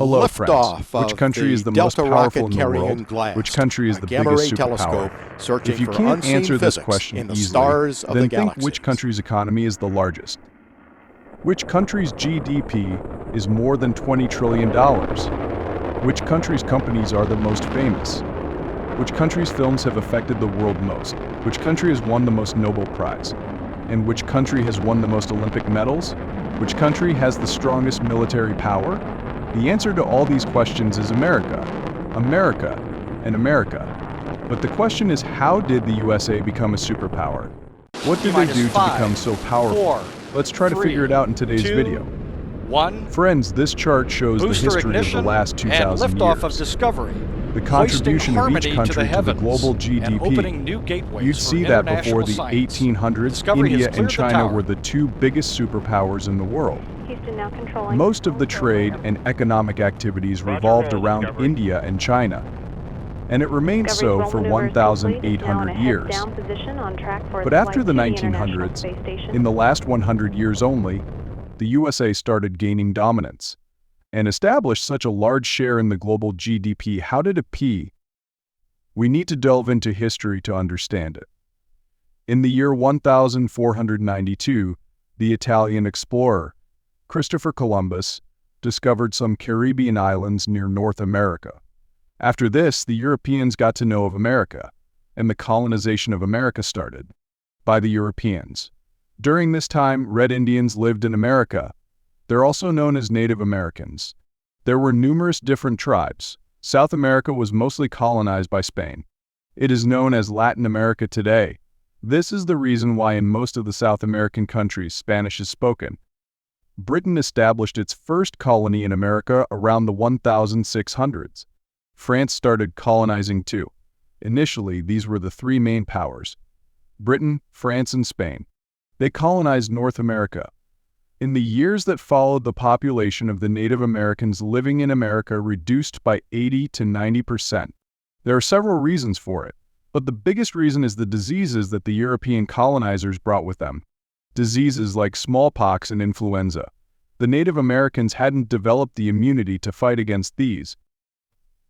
Hello, friends. liftoff Which of country is the most Delta powerful in the rocket-carrying world? glass, Which country is a the gamma-ray biggest telescope superpower? searching If you for can't unseen answer this physics question in the easily, stars of then the think galaxies. which country's economy is the largest. Which country's GDP is more than $20 trillion? Which country's companies are the most famous? Which country's films have affected the world most? Which country has won the most Nobel Prize? And which country has won the most Olympic medals? Which country has the strongest military power? The answer to all these questions is America, America, and America. But the question is, how did the USA become a superpower? What did they do to become so powerful? Let's try to figure it out in today's video. Friends, this chart shows the history of the last 2,000 years. Of Discovery, the contribution of each country to the global GDP. You'd see that before the 1800s, India and China were the two biggest superpowers in the world. Most of the trade and economic activities revolved around India and China, and it remained so for 1,800 years. But after the 1900s, in the last 100 years only, the USA started gaining dominance and established such a large share in the global GDP. How did it be? We need to delve into history to understand it. In the year 1492, the Italian explorer, Christopher Columbus, discovered some Caribbean islands near North America. After this, the Europeans got to know of America, and the colonization of America started by the Europeans. During this time, Red Indians lived in America. They're also known as Native Americans. There were numerous different tribes. South America was mostly colonized by Spain. It is known as Latin America today. This is the reason why in most of the South American countries Spanish is spoken. Britain established its first colony in America around the 1600s. France started colonizing too. Initially, these were the three main powers: Britain, France, and Spain. They colonized North America. In the years that followed, the population of the Native Americans living in America reduced by 80 to 90%. There are several reasons for it, but the biggest reason is the diseases that the European colonizers brought with them. Diseases like smallpox and influenza. The Native Americans hadn't developed the immunity to fight against these.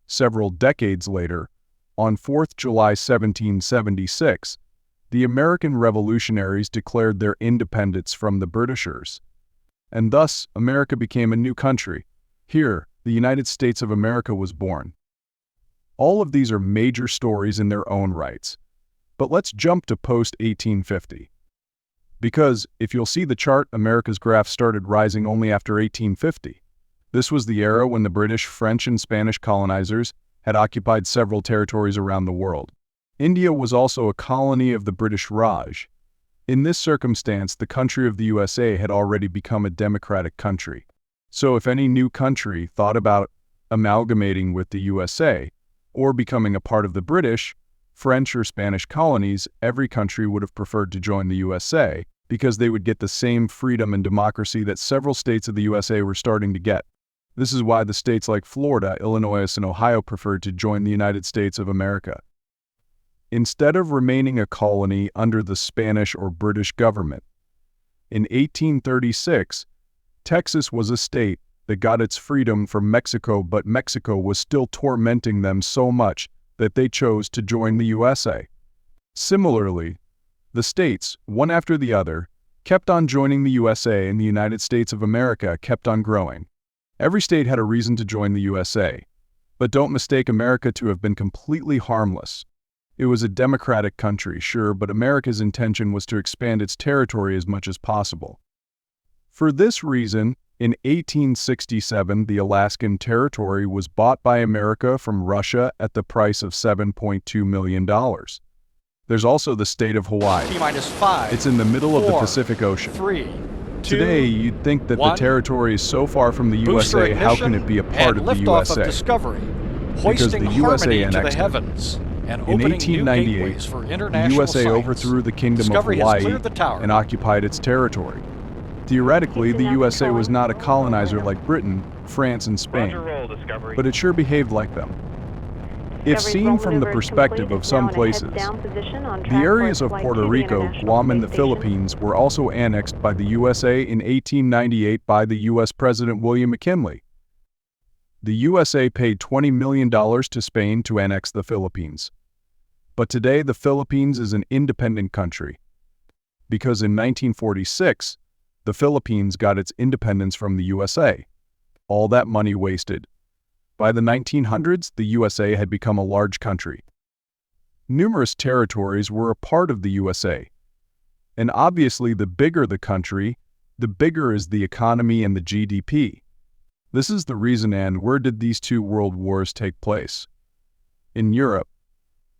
Several decades later, on 4th July 1776, the American revolutionaries declared their independence from the Britishers. And thus, America became a new country. Here, the United States of America was born. All of these are major stories in their own rights. But let's jump to post-1850. Because, if you'll see the chart, America's graph started rising only after 1850. This was the era when the British, French, and Spanish colonizers had occupied several territories around the world. India was also a colony of the British Raj. In this circumstance, the country of the USA had already become a democratic country. So if any new country thought about amalgamating with the USA, or becoming a part of the British, French, or Spanish colonies, every country would have preferred to join the USA, because they would get the same freedom and democracy that several states of the USA were starting to get. This is why the states like Florida, Illinois, and Ohio preferred to join the United States of America. Instead of remaining a colony under the Spanish or British government. In 1836, Texas was a state that got its freedom from Mexico, but Mexico was still tormenting them so much that they chose to join the USA. Similarly, the states, one after the other, kept on joining the USA, and the United States of America kept on growing. Every state had a reason to join the USA. But don't mistake America to have been completely harmless. It was a democratic country, sure, but America's intention was to expand its territory as much as possible. For this reason, in 1867, the Alaskan Territory was bought by America from Russia at the price of $7.2 million. There's also the state of Hawaii. T-5. It's in the middle of the Pacific Ocean. 3, 2, Today, you'd think that 1. the territory is so far from the USA, how can it be a part of the USA? Of Discovery, because the USA annexed the heavens, and in 1898, the USA overthrew the Kingdom of Hawaii and occupied its territory. Theoretically, the USA was not a colonizer like Britain, France, and Spain, but it sure behaved like them. If seen from the perspective of some places, the areas of Puerto Rico, Guam, and the Philippines were also annexed by the USA in 1898 by the U.S. President William McKinley. The USA paid $20 million to Spain to annex the Philippines. But today, the Philippines is an independent country. Because in 1946, the Philippines got its independence from the USA. All that money wasted. By the 1900s, the USA had become a large country. Numerous territories were a part of the USA. And obviously, the bigger the country, the bigger is the economy and the GDP. This is the reason. And where did these two world wars take place? In Europe.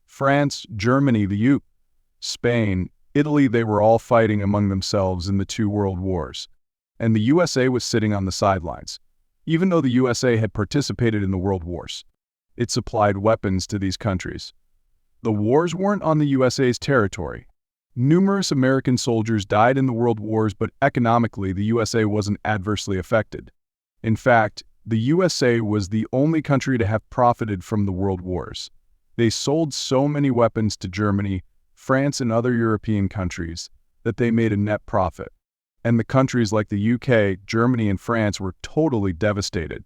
France, Germany, the UK, Spain, Italy, they were all fighting among themselves in the two world wars. And the USA was sitting on the sidelines. Even though the USA had participated in the world wars, it supplied weapons to these countries. The wars weren't on the USA's territory. Numerous American soldiers died in the world wars, but economically, the USA wasn't adversely affected. In fact, the USA was the only country to have profited from the world wars. They sold so many weapons to Germany, France, and other European countries that they made a net profit. And the countries like the UK, Germany, and France were totally devastated.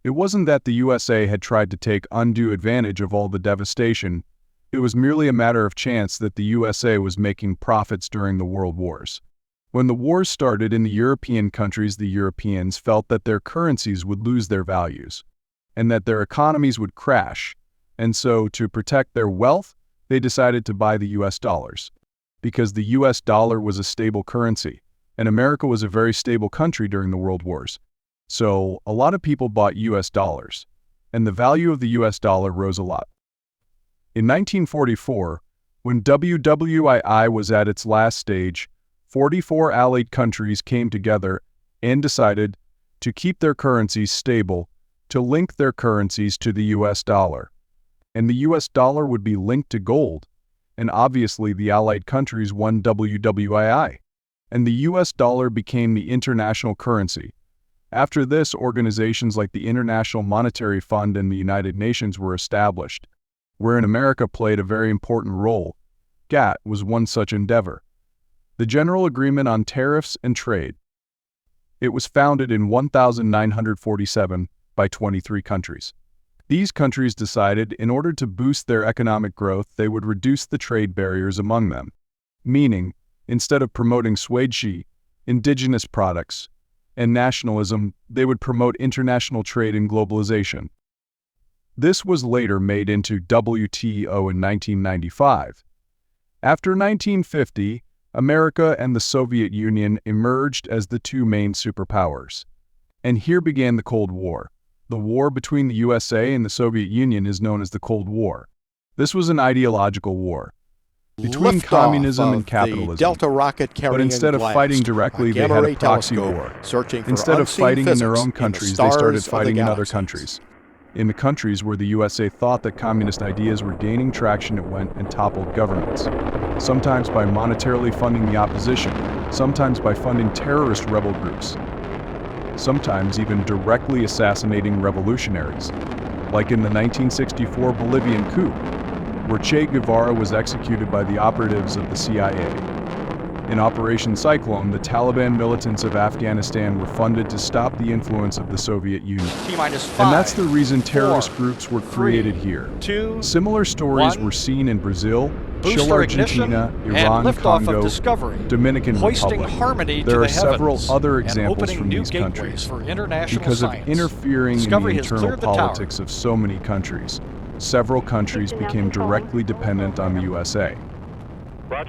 It wasn't that the USA had tried to take undue advantage of all the devastation. It was merely a matter of chance that the USA was making profits during the world wars. When the wars started in the European countries, the Europeans felt that their currencies would lose their values and that their economies would crash. And so, to protect their wealth, they decided to buy the US dollars. Because the US dollar was a stable currency, and America was a very stable country during the world wars. So, a lot of people bought US dollars, and the value of the US dollar rose a lot. In 1944, when WWII was at its last stage, 44 Allied countries came together and decided to keep their currencies stable, to link their currencies to the US dollar. And the US dollar would be linked to gold, and obviously the Allied countries won WWII, and the US dollar became the international currency. After this, organizations like the International Monetary Fund and the United Nations were established, wherein America played a very important role. GATT was one such endeavor. The General Agreement on Tariffs and Trade. It was founded in 1947 by 23 countries. These countries decided in order to boost their economic growth, they would reduce the trade barriers among them. Meaning, instead of promoting Swadeshi, indigenous products, and nationalism, they would promote international trade and globalization. This was later made into WTO in 1995. After 1950, America and the Soviet Union emerged as the two main superpowers. And here began the Cold War. The war between the USA and the Soviet Union is known as the Cold War. This was an ideological war between communism and capitalism. Delta rocket but instead of fighting directly, they had a proxy war. Instead of fighting in their own countries, they started fighting in other countries. In the countries where the USA thought that communist ideas were gaining traction, it went and toppled governments. Sometimes by monetarily funding the opposition, sometimes by funding terrorist rebel groups, sometimes even directly assassinating revolutionaries, like in the 1964 Bolivian coup, where Che Guevara was executed by the operatives of the CIA. In Operation Cyclone, the Taliban militants of Afghanistan were funded to stop the influence of the Soviet Union. T-5, and that's the reason terrorist 4, groups were 3, created here. 2, Similar stories 1, were seen in Brazil, Chile, booster ignition, Argentina, Iran, and liftoff Congo, of Discovery, Dominican hoisting Republic. harmony There to are the several heavens, other and examples opening from new these gateways countries. for international Because of science. interfering Discovery in the has internal cleared the tower. politics of so many countries, several countries became directly dependent on the USA.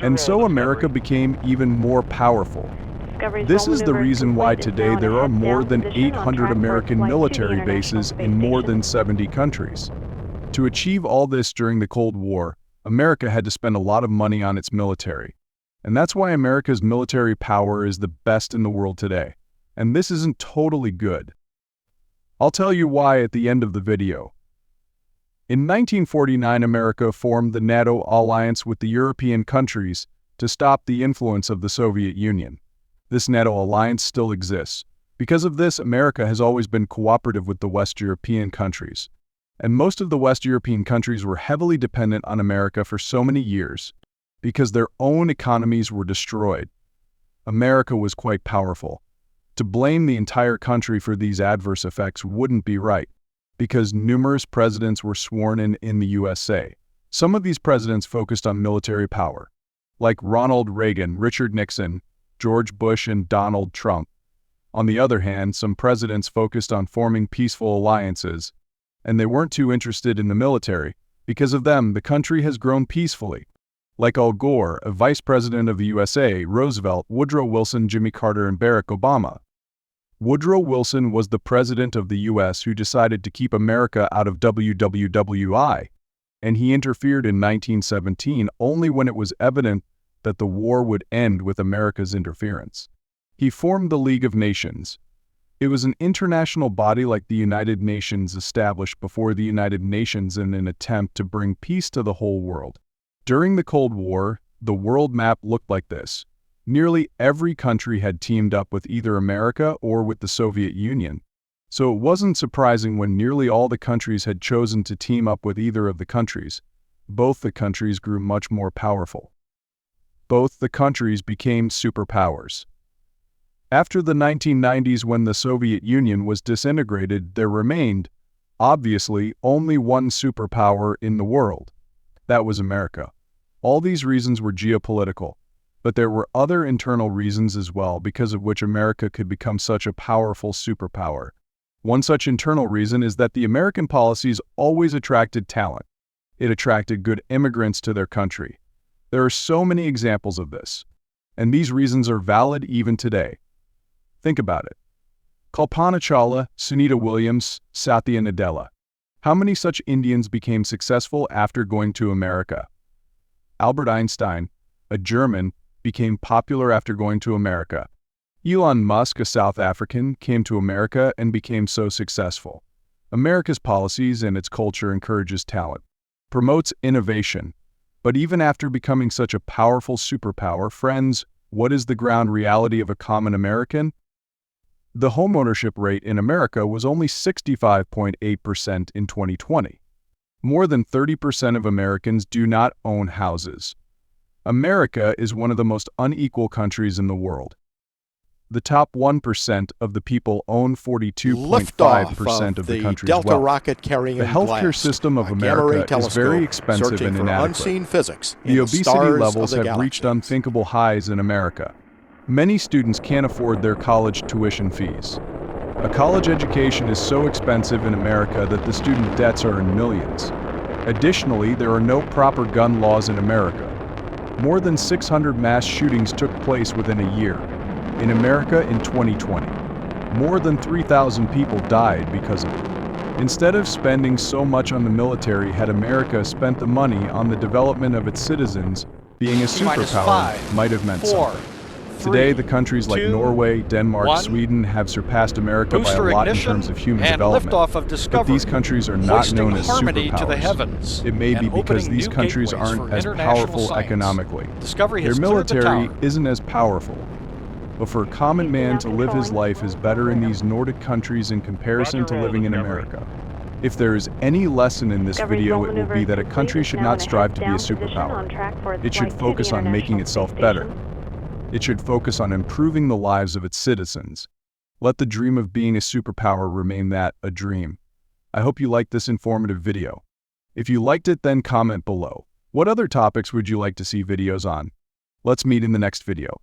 And so America became even more powerful. This is the reason why today there are more than 800 American military bases in more than 70 countries. To achieve all this during the Cold War, America had to spend a lot of money on its military. And that's why America's military power is the best in the world today. And this isn't totally good. I'll tell you why at the end of the video. In 1949, America formed the NATO alliance with the European countries to stop the influence of the Soviet Union. This NATO alliance still exists. Because of this, America has always been cooperative with the West European countries. And most of the West European countries were heavily dependent on America for so many years because their own economies were destroyed. America was quite powerful. To blame the entire country for these adverse effects wouldn't be right. Because numerous presidents were sworn in the USA. Some of these presidents focused on military power, like Ronald Reagan, Richard Nixon, George Bush, and Donald Trump. On the other hand, some presidents focused on forming peaceful alliances, and they weren't too interested in the military. Because of them, the country has grown peacefully. Like Al Gore, a vice president of the USA, Roosevelt, Woodrow Wilson, Jimmy Carter, and Barack Obama. Woodrow Wilson was the president of the US who decided to keep America out of WWWI, and he interfered in 1917 only when it was evident that the war would end with America's interference. He formed the League of Nations. It was an international body like the United Nations established before the United Nations in an attempt to bring peace to the whole world. During the Cold War, the world map looked like this. Nearly every country had teamed up with either America or with the Soviet Union. So it wasn't surprising when nearly all the countries had chosen to team up with either of the countries. Both the countries grew much more powerful. Both the countries became superpowers. After the 1990s, when the Soviet Union was disintegrated, there remained, obviously, only one superpower in the world. That was America. All these reasons were geopolitical, but there were other internal reasons as well because of which America could become such a powerful superpower. One such internal reason is that the American policies always attracted talent. It attracted good immigrants to their country. There are so many examples of this, and these reasons are valid even today. Think about it. Kalpana Chawla, Sunita Williams, Satya Nadella. How many such Indians became successful after going to America? Albert Einstein, a German, became popular after going to America. Elon Musk, a South African, came to America and became so successful. America's policies and its culture encourages talent, promotes innovation. But even after becoming such a powerful superpower, friends, what is the ground reality of a common American? The homeownership rate in America was only 65.8% in 2020. More than 30% of Americans do not own houses. America is one of the most unequal countries in the world. The top 1% of the people own 42.5% of the country's Delta wealth. rocket carrying The healthcare system of America is very expensive and inadequate. Unseen physics The obesity levels have reached unthinkable highs in America. Many students can't afford their college tuition fees. A college education is so expensive in America that the student debts are in millions. Additionally, there are no proper gun laws in America. More than 600 mass shootings took place within a year. In America in 2020, more than 3,000 people died because of it. Instead of spending so much on the military, had America spent the money on the development of its citizens, being a superpower might have meant something. Today, the countries like Norway, Denmark, Sweden have surpassed America by a lot in terms of human development. But these countries are not known as superpowers. It may be because these countries aren't as powerful economically. Their military isn't as powerful. But for a common man to live his life is better in these Nordic countries in comparison to living in America. If there is any lesson in this video, it will be that a country should not strive to be a superpower. It should focus on making itself better. It should focus on improving the lives of its citizens. Let the dream of being a superpower remain that, a dream. I hope you liked this informative video. If you liked it, then comment below. What other topics would you like to see videos on? Let's meet in the next video.